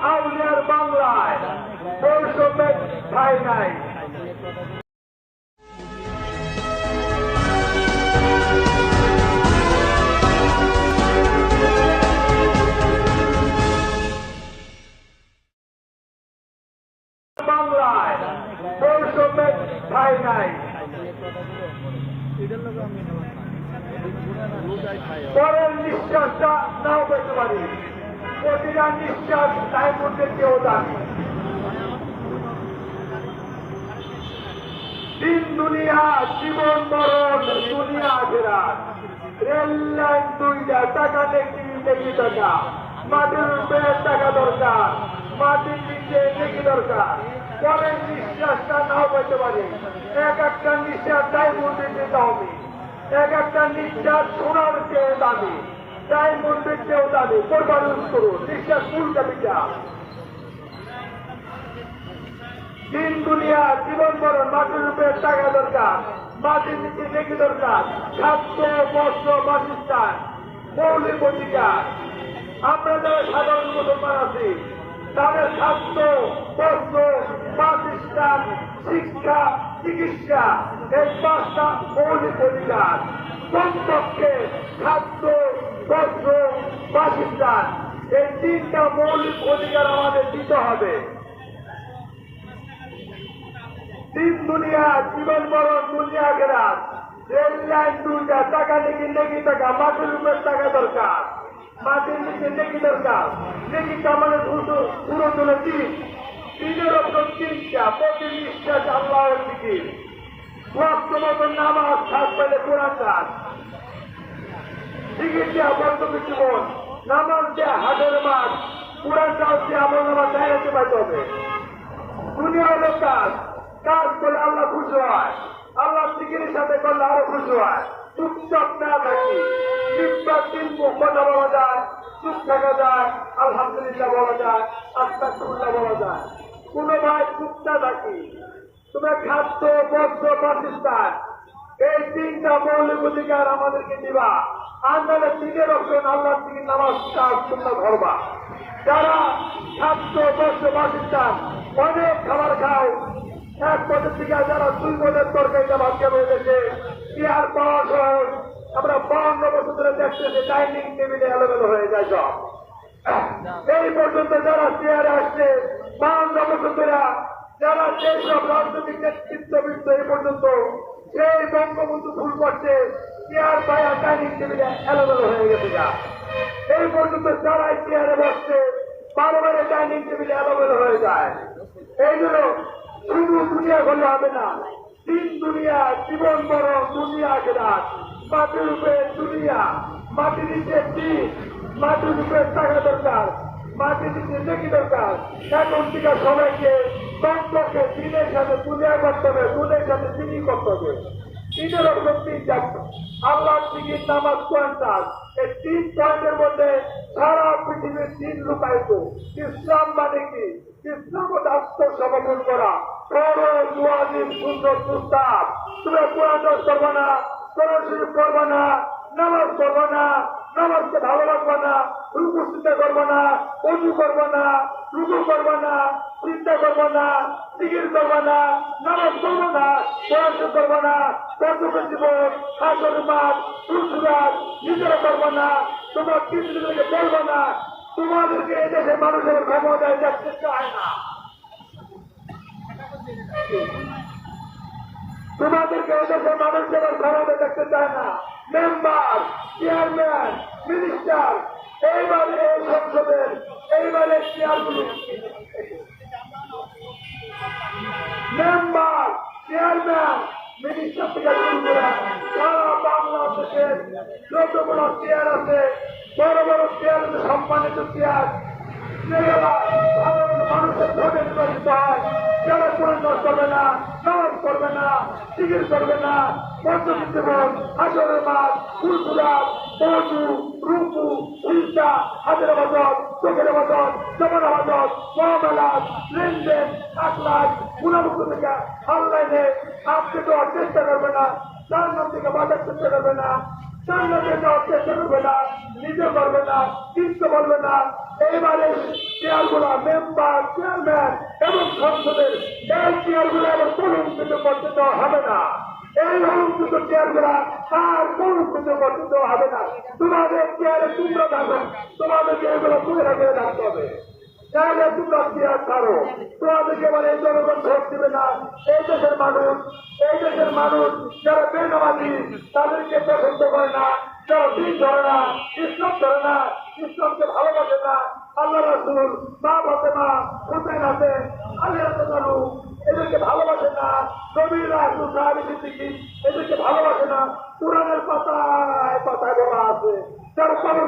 আউলিয়ার বাংলায় বৈষম্যের ঠাঁই নাই। বাংলায় বৈষম্যের ঠাঁই নাই। পরের নিঃশ্বাসটা নাও পেতে পারি, প্রতিটা নিঃশ্বাস তাই মধ্যে কেউ দাঁড়ি। দিন দুনিয়া জীবন মরণ দুনিয়া আখেরাত, রেল লাইন দুইটা টাকা নেকি টাকা, মাটির উপরে টাকা দরকার, মাটির নিচে নেকি দরকার। পরের নিঃশ্বাসটা নাও পেতে পারি, এক একটা নিঃশ্বাস তাই মধ্যে দিতে হবে। এক একটা নিঃশ্বাস সোনার চেয়ে দামি, তাই মন্দির চেয়েও দামি। কোরবানি করুন নিঃশ্বাস ফুলটা পিঠা। দিন দুনিয়া জীবন মরণ মাটির উপরে টাকা দরকার, মাটির নিচে নেকি দরকার, খাদ্য বস্ত্র বাসস্থান মৌলিক অধিকার। আমরা যারা সাধারণ মুসলমান আছি তাদের খাদ্য বস্ত্র বাসস্থান শিক্ষা চিকিৎসা এই 5টা মৌলিক অধিকার। কমপক্ষে খাদ্য বস্ত্র বাসস্থান এই 3টা মৌলিক অধিকার আমাদের দিতে হবে। দিন দুনিয়া জীবন মরণ দুনিয়া আখেরাত, রেল লাইন দুইটা টাকা নেকি টাকা, মাটির উপরে টাকা দরকার, মাটির নিচে নেকি দরকার। নেকি কামানের পুরো তুলে তিনের ওপর 3টা, প্রতি নিঃশ্বাস আল্লাহর দিকে ওয়াক্ত মতন নামাজ, খাস পাইলে কোরআন কাজ, চিকিৎসা বর্তমান জীবন, নামাজ দেয়া হাটের মাঠ, কোরআন কাজ দিয়ে আমল নামাজ দাঁড়াতে পাইতে হবে। দুনিয়া হলো কাজ, কাজ করলে আল্লাহ খুশি হয়, আল্লাহ জিকিরের সাথে করলে আরো খুশি হয়। চুপচাপ না থাকি, চুপচাপ 3 মুখ কথা বলা যায়, চুপ থাকা যায়, আলহামদুলিল্লাহ বলা যায়, আস্তাগফিরুল্লাহ বলা যায়। কোন ভাই চুপ না থাকি, তোমার খাদ্য বস্ত্র বাসস্থান এই 3টা মৌলিক অধিকার আমাদেরকে দিবা। আন্দালে 3 অপশন আল্লাহর দিকে নামাজ সুন্নাহ ধরবা। যারা খাদ্য বস্ত্র বাসস্থান অনেক খাবার খাও, এক পদের থেকে যারা 2 পদের তরকারিটা ভাগ্যে রয়েছে, চেয়ার পাওয়া সহজ। আমরা 52 বছর ধরে দেখতেছি ডাইনিং টেবিলে এলোমেলো হয়ে যায় সব। এই পর্যন্ত যারা চেয়ারে আসছে 52 বছর ধরে, যারা যেসব রাজনৈতিক নেতৃত্ববৃন্দ এই পর্যন্ত সেই বঙ্গবন্ধু ভুল করছে, চেয়ার পায়া ডাইনিং টেবিলে এলোমেলো হয়ে গেছে যা। এই পর্যন্ত যারা চেয়ারে বসছে বারবারে ডাইনিং টেবিলে এলোমেলো হয়ে যায়। এই জন্য শুধু দুনিয়া করলে হবে না, দিন দুনিয়া জীবন মরণ দুনিয়া আখেরাত, মাটির উপরে দুনিয়া, মাটির নিচে দিন, মাটির উপরে টাকা দরকার, মাটির নিচে নেকি দরকার। এখন থেকে সবাইকে কমপক্ষে দিনের সাথে দুনিয়া করতে হবে, দুনের সাথে দিনই করতে হবে। 3 রকম 3 আল্লাহ দিকে নামাজ কোরআন, এই 3 পয়েন্টের মধ্যে সারা পৃথিবীর দিন লুকায়িত। ইসলাম মানে কি? ইসলাম আত্মসমর্পণ করা, ফরজ ওয়াজিব সুন্নাত মুস্তাহাব। তুমি কোরআন করবা না, কোরআন শরীফ করবা না, নামাজ করবা না, নামাজকে ভালো রাখবা না, রুকু চিন্তা করবা না, ওযু করবা না, রুকু করবা না, চিন্তা করবা না, জিকির করবা না, নামাজ করবা না, কোরআন করবা না, বর্তমান জীবন হাসরের মাঠ ফুলসুরাত নিজেরা করবা না, তোমার কিছুদিকে বলবা না। তোমাদেরকে এদেশে মানুষের ক্ষমতায় দেখতে চায় না, তোমাদেরকে এদেশের মানুষের ক্ষমতায় দেখতে চায় না। মেম্বার, চেয়ারম্যান, মিনিস্টার, এইবারে এই সংসদের এইবারে চেয়ারগুলো, মেম্বার, চেয়ারম্যান, মিনিস্টার থেকে শুরু করে সারা বাংলাদেশের যতগুলো চেয়ার আছে, বড় বড় চেয়ার, সম্মানিত চেয়ার, যেগুলা সাধারণ মানুষের ভোটে নির্বাচিত হয়, যারা কোরআন করবে না, নামাজ করবে না, জিকির করবে না, বর্তমান জীবন হাসরের মাঠ ফুলসুরাত ওযু রুকু সিজদা হাতের আবাদত, চোখের আবাদত, জবান আবাদত, মুআমালাত, লেনদেন, আখলাক, গুনাহমুক্ত থেকে আল্লাহ আপনি তো চেষ্টা করবে না, তার নাম থেকে বাঁচার চেষ্টা করবে না, জান্নাতে যাওয়ার চেষ্টা করবে না, নিজে করবে না, কিন্তু বলবে না। এইবারে চেয়ারগুলা মেম্বার, চেয়ারম্যান এবং সংসদের এই চেয়ারগুলো আবার কলঙ্কিত করতে দেওয়া হবে না। এই অলঙ্কৃত চেয়ারগুলা আর কলঙ্কিত করতে দেওয়া হবে না। তোমাদের চেয়ারে তোমরা থাকো, তোমাদেরকে এগুলো তুলে রাখে রাখতে হবে। তাহলে তোমরা চেয়ার ছাড়ো, তোমাদেরকে বলে এই জনগণ ভোট দিবে না। এই দেশের মানুষ যারা বেনামাজি তাদেরকে পছন্দ করে না, যারা দিন ধরে না, ইসলাম ধরে না, ইসলামকে ভালোবাসে না, আল্লাহ রাসূল, মা ফাতেমা, হুসাইন আছে, আলী রাদিয়াল্লাহু এদেরকে ভালোবাসে না, নবী রাসূল সাহাবী সিদ্দিকী এদেরকে ভালোবাসে না। কোরআনের পাতায় পাতায় বলা আছে যারা পালন